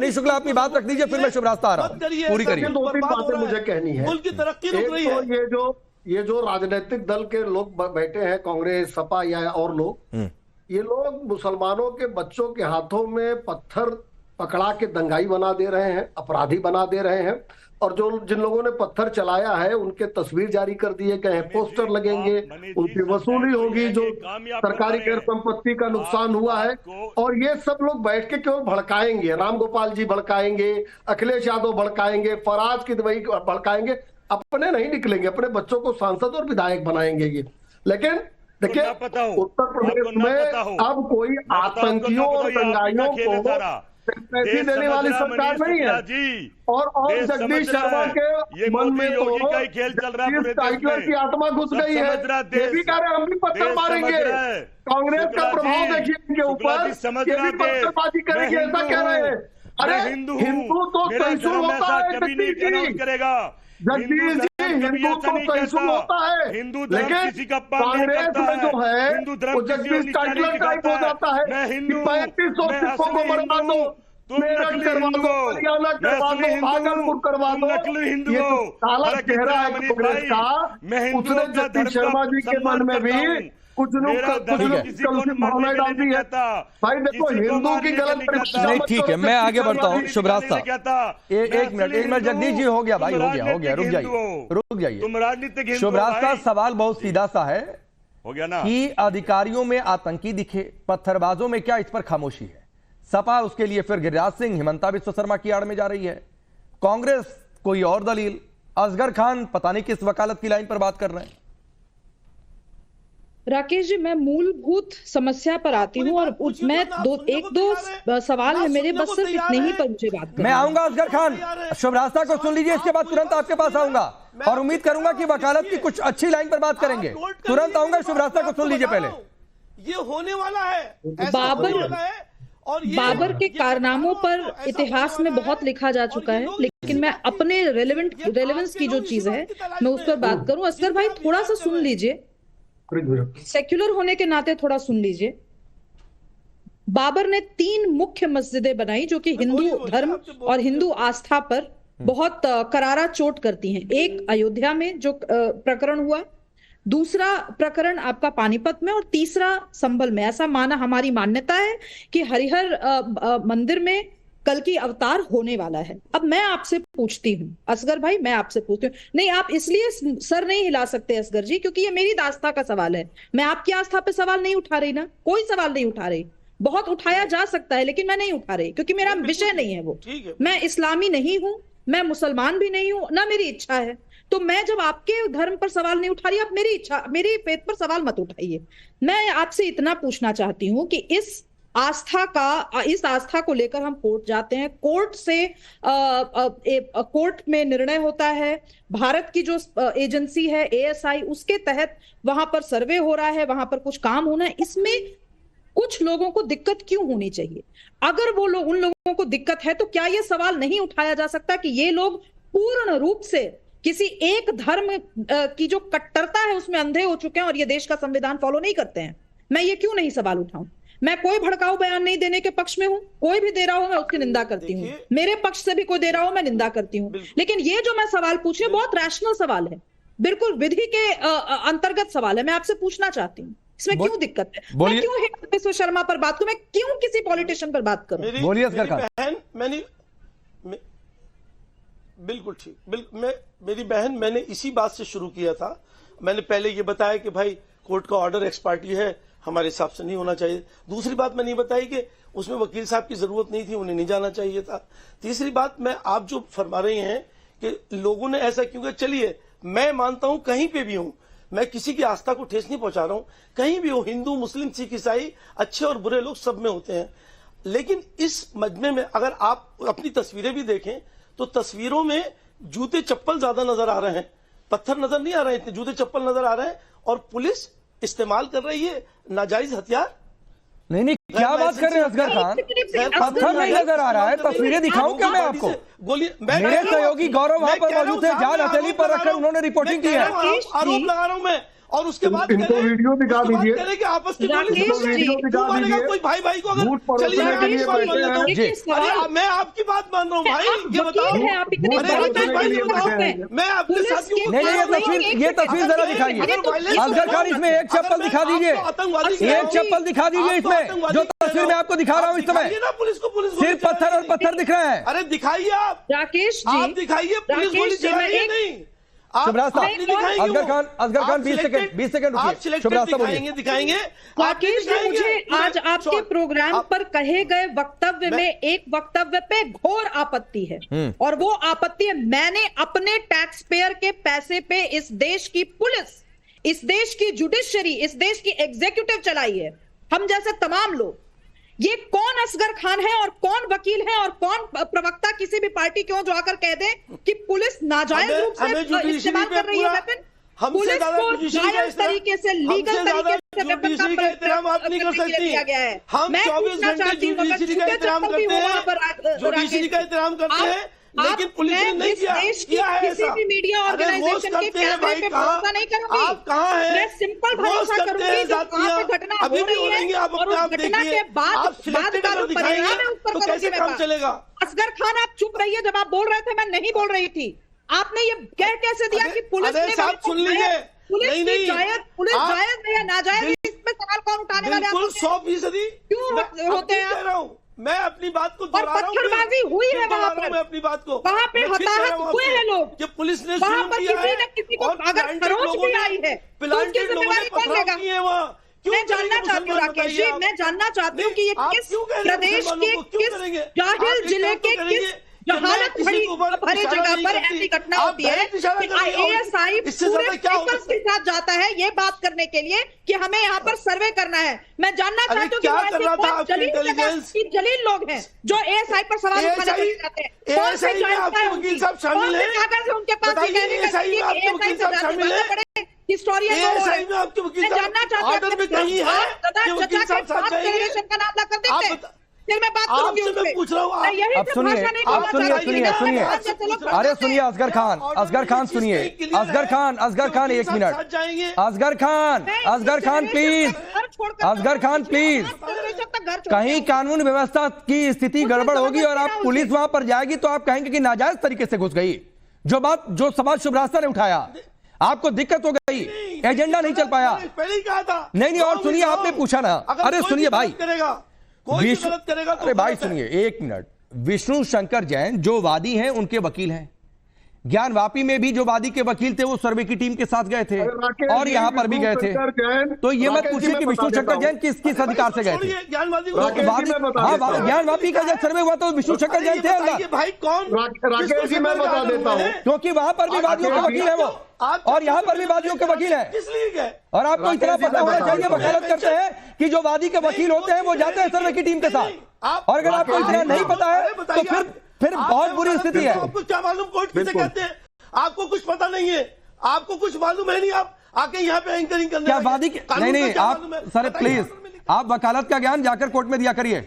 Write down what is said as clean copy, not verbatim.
नहीं शुक्ला, अपनी बात रख दीजिए, फिर मैं शुभ रास्ता आ रहा हूँ, पूरी करिए। दो तीन बातें मुझे कहनी है। मुल्क की तरक्की रुक रही है। ये जो राजनीतिक दल के लोग बैठे हैं, कांग्रेस, सपा या और लोग, ये लोग मुसलमानों के बच्चों के हाथों में पत्थर पकड़ा के दंगाई बना दे रहे हैं, अपराधी बना दे रहे हैं। और जो जिन लोगों ने पत्थर चलाया है उनके तस्वीर जारी कर दिए गए हैं, पोस्टर लगेंगे, उनकी वसूली होगी, जो सरकारी गैर संपत्ति का नुकसान हुआ है। और ये सब लोग बैठ के केवल भड़काएंगे, राम गोपाल जी भड़काएंगे, अखिलेश यादव भड़काएंगे, फराज की दवाई भड़काएंगे, अपने नहीं निकलेंगे, अपने बच्चों को सांसद और विधायक बनाएंगे ये। लेकिन देखिए, उत्तर प्रदेश में अब कोई आतंकियों और दंगाइयों को पैसे देने वाली सरकार नहीं है। और जगदीश शर्मा के मन में तो टाइटलर की आत्मा घुस गई है। ये भी कह रहे हम भी पत्थर मारेंगे, कांग्रेस का प्रभाव देखिए इनके ऊपर, ये भी पत्थरबाजी करेंगे, ऐसा कह रहे हैं। अरे हिंदू तो सहिष्णु होता है जगदीश जी, जगदीश जी, हिंदू तो सहिष्णु होता है, लेकिन कांग्रेस में जो है वो जगदीश टाइटलर टाइप हो जाता है कि 3500 सिखों को मरवा दो, मेरठ करवा दो, हरियाणा करवा दो, भागलपुर करवा दो। ये तो काला चेहरा है कांग्रेस का। उसने जगदीश शर्मा जी के मन में भी कुछ भावना डाल दी है। भाई देखो, हिंदू की गलत परीक्षा। नहीं ठीक है, मैं आगे बढ़ता हूँ। शुभ रास्ता, एक मिनट जगदीश जी, हो गया भाई, हो गया, रुक जाइए। शुभ रास्ता, सवाल बहुत सीधा सा है, हो गया ना, कि अधिकारियों में आतंकी दिखे, पत्थरबाजों में क्या, इस पर खामोशी है। सपा उसके लिए फिर गिरिराज सिंह, हिमंता बिस्वा शर्मा की आड़ में जा रही है, कांग्रेस कोई और दलील, असगर खान पता नहीं किस वकालत की लाइन पर बात कर रहे हैं। राकेश जी, मैं मूलभूत समस्या पर आती हूँ, और मैं एक दो सवाल है मेरे, बस सिर्फ इतने ही पर मुझे बात करनी। मैं आऊंगा असगर खान, शुभ रास्ता को सुन लीजिए, इसके बाद तुरंत आपके पास आऊंगा और उम्मीद करूंगा कि वकालत की कुछ अच्छी लाइन पर बात करेंगे। तुरंत आऊंगा, शुभ रास्ता को सुन लीजिए पहले। ये होने वाला है, बाबर के कारनामों पर इतिहास में बहुत लिखा जा चुका है, लेकिन मैं अपने रेलेवेंस की जो चीज है मैं उस पर बात करूं। असगर भाई, थोड़ा सा सुन लीजिए, सेक्युलर होने के नाते थोड़ा सुन लीजिए। बाबर ने 3 मुख्य मस्जिदें बनाई जो कि हिंदू धर्म और हिंदू आस्था पर बहुत करारा चोट करती हैं। एक अयोध्या में जो प्रकरण हुआ, दूसरा प्रकरण आपका पानीपत में, और तीसरा संभल में। ऐसा माना, हमारी मान्यता है कि हरिहर मंदिर में कल की अवतार होने वाला है। अब मैं आपसे पूछती हूँ असगर भाई, मैं आपसे पूछती हूँ, नहीं आप इसलिए सर नहीं हिला सकते असगर जी क्योंकि ये मेरी आस्था का सवाल है। मैं आपकी आस्था पे सवाल नहीं उठा रही ना, कोई सवाल नहीं उठा रही। बहुत उठाया जा सकता है लेकिन मैं नहीं उठा रही क्योंकि मेरा विषय नहीं है वो। मैं इस्लामी नहीं हूं, मैं मुसलमान भी नहीं हूं, ना मेरी इच्छा है। तो मैं जब आपके धर्म पर सवाल नहीं उठा रही, आप मेरी इच्छा, मेरी फेथ पर सवाल मत उठाइए। मैं आपसे इतना पूछना चाहती हूं कि इस आस्था को लेकर हम कोर्ट जाते हैं, कोर्ट से कोर्ट में निर्णय होता है, भारत की जो एजेंसी है ASI, उसके तहत वहां पर सर्वे हो रहा है, वहां पर कुछ काम होना है। इसमें कुछ लोगों को दिक्कत क्यों होनी चाहिए? अगर वो लोग, उन लोगों को दिक्कत है तो क्या ये सवाल नहीं उठाया जा सकता कि ये लोग पूर्ण रूप से किसी एक धर्म की जो कट्टरता है उसमें अंधे हो चुके हैं और ये देश का संविधान फॉलो नहीं करते हैं? मैं ये क्यों नहीं सवाल उठाऊं? मैं कोई भड़काऊ बयान नहीं देने के पक्ष में हूं, कोई भी दे रहा हो मैं उसकी निंदा करती हूं, मेरे पक्ष से भी कोई दे रहा हो मैं निंदा करती हूं। लेकिन ये जो मैं सवाल पूछ रही हूं बहुत रैशनल सवाल है, बिल्कुल विधि के अंतर्गत सवाल है। मैं आपसे पूछना चाहती हूँ इसमें क्यों दिक्कत है? मैं क्यों हिमंता बिस्वा शर्मा पर बात करूं? मैं क्यों किसी पॉलिटिशियन पर बात करूं? बोलिए बिल्कुल ठीक, मेरी बहन, मैंने इसी बात से शुरू किया था। मैंने पहले ये बताया कि भाई कोर्ट का ऑर्डर एक्स पार्टी है, हमारे हिसाब से नहीं होना चाहिए। दूसरी बात मैंने बताई कि उसमें वकील साहब की जरूरत नहीं थी, उन्हें नहीं जाना चाहिए था। तीसरी बात, मैं आप जो फरमा रहे हैं कि लोगों ने ऐसा क्यों, चलिए मैं मानता हूं कहीं पे भी हूं, मैं किसी की आस्था को ठेस नहीं पहुंचा रहा हूं, कहीं भी हो, हिंदू मुस्लिम सिख ईसाई, अच्छे और बुरे लोग सब में होते हैं। लेकिन इस मजमे में अगर आप अपनी तस्वीरें भी देखें तो तस्वीरों में जूते चप्पल ज्यादा नजर आ रहे हैं, पत्थर नजर नहीं आ रहे हैं, इतने जूते चप्पल नजर आ रहे हैं। और पुलिस इस्तेमाल कर रही है नाजायज हथियार। नहीं, क्या बात कर रहे हैं असगर खान? पत्थर नहीं नजर आ रहा है, तस्वीरें दिखाऊं क्या मैं आपको? बोलिए। मेरे सहयोगी गौरव वहां पर मौजूद थे, जान हथेली पर रखकर उन्होंने रिपोर्टिंग की है। आरोप लगा रहा हूं मैं, और उसके बाद इनको वीडियो दिखा दीजिए, करेंगे आपस की राकेश जी, क्यों मानेगा कोई भाई भाई को? अगर चलिए मैं आपकी बात मान लेता हूं, मैं आपकी बात मान रहा हूँ भाई, ये बताओ वकील हैं आप, इतने बड़े बात हैं। मैं आपके साथियों नहीं, ये तस्वीर जरा दिखाइए। असगर खान, इसमें एक चप्पल दिखा दीजिए, एक चप्पल दिखा दीजिए इसमें, जो तस्वीर मैं आपको दिखा रहा हूँ इस समय पुलिस को सिर्फ पत्थर और पत्थर दिख रहे हैं। अरे दिखाइए आप, राकेश जी, आप दिखाइए, पुलिस गोली चला रही है नहीं। शुभराज साहब, असगर खान 20 सेकंड रुकिए। शुभराज साहब बोलिए। दिखाएंगे राकेश जी, मुझे आज आपके प्रोग्राम पर कहे गए वक्तव्य में एक वक्तव्य पे घोर आपत्ति है, और वो आपत्ति है, मैंने अपने टैक्स पेयर के पैसे पे इस देश की पुलिस, इस देश की जुडिशरी, इस देश की एग्जीक्यूटिव चलाई है, हम जैसे तमाम लोग। ये कौन असगर खान है और कौन वकील है और कौन प्रवक्ता किसी भी पार्टी के हो जो आकर कह दे कि पुलिस नाजायज रूप से इस्तेमाल कर रही है वेपन? पुलिस को जायज तरीके से, लीगल तरीके से वेपन का प्रयोग किया गया है। मैं पूछना चाहती हूँ, अगर छूटे चप्पल भी हो वहां पर, लेकिन पुलिस ने नहीं किया है किसी भी मीडिया ऑर्गेनाइजेशन के कैमरे पे भरोसा नहीं करूंगी। आप कहाँ हैं? मैं सिंपल भरोसा करूंगी जो वहां पे घटना हो रही है और उस घटना के बाद का जो परिणाम है उस पर करूंगी मैं बात। असगर खान, आप चुप रहिए, जब आप बोल रहे थे मैं नहीं बोल रही थी। आपने ये कह कैसे दिया कि पुलिस ने, सुन लीजिए, पुलिस जायज है या नाजायज, इस पे सवाल कौन उठाने वाले? 100% क्यों होते हैं? मैं अपनी बात को और पत्थरबाजी हुई है वहां पर, मैं अपनी बात को, वहां पे हताहत हुए हैं लोग, कि पुलिस ने वहां पर किसी न किसी को अगर खरोच भी आई है तो उसकी जिम्मेदारी कौन लेगा? मैं जानना चाहती हूँ राकेश जी, मैं जानना चाहती हूँ कि ये किस प्रदेश के किस जाहिल जिले के किस जहालत भरी जगह पर ऐसी घटना होती है कि ASI पूरे व्हीकल्स के साथ जाता है ये बात करने के लिए कि हमें यहाँ पर सर्वे करना है। मैं जानना चाहती हूँ कि जलील लोग हैं जो ASI पर सवाल उठाने के लिए जाते हैं, कौन से कागज है उनके पास हिस्टोरियन जानना चाहते हैं का नाम ला कर देते हैं। फिर मैं बात करूंगी उनसे। पूछ रहा हूँ अब सुनिए, अरे सुनिए असगर खान सुनिए, असगर खान 1 मिनट, असगर खान प्लीज, कहीं कानून व्यवस्था की स्थिति गड़बड़ होगी और आप पुलिस वहां पर जाएगी तो आप कहेंगे कि नाजायज तरीके से घुस गई। जो सवाल शुभराज ने उठाया, आपको दिक्कत हो गई, एजेंडा नहीं चल पाया। पहले ही कहा था। नहीं, और सुनिए, आपने पूछा ना, अरे सुनिए भाई, कोई गलत करेगा तो अरे भाई सुनिए 1 मिनट। विष्णु शंकर जैन जो वादी हैं उनके वकील हैं, ज्ञानवापी में भी जो वादी के वकील थे वो सर्वे की टीम के साथ गए थे और यहाँ पर भी गए थे। तो ये मत पूछिए कि विष्णु शंकर जैन किस अधिकार से गए थे। ज्ञानवापी का जब सर्वे हुआ तो विष्णु शंकर जैन थे अंदर। भाई कौन? राकेश जी मैं बता देता हूँ, क्योंकि वहां पर भी वादियों के वकील है वो, और यहाँ पर भी वादियों के वकील है। और आपको इतना पता होना चाहिए, वकालत करते हैं कि जो वादी के वकील होते हैं वो जाते हैं सर्वे की टीम के साथ, और अगर आपको इतना नहीं पता है तो फिर बहुत बुरी स्थिति है। आपको क्या मालूम कोर्ट किसे कहते हैं? आपको कुछ पता नहीं है, आपको कुछ मालूम है नहीं, आप आके यहाँ पे एंकरिंग करने क्या वादी नहीं, आप सर प्लीज, आप वकालत का ज्ञान जाकर कोर्ट में दिया करिए।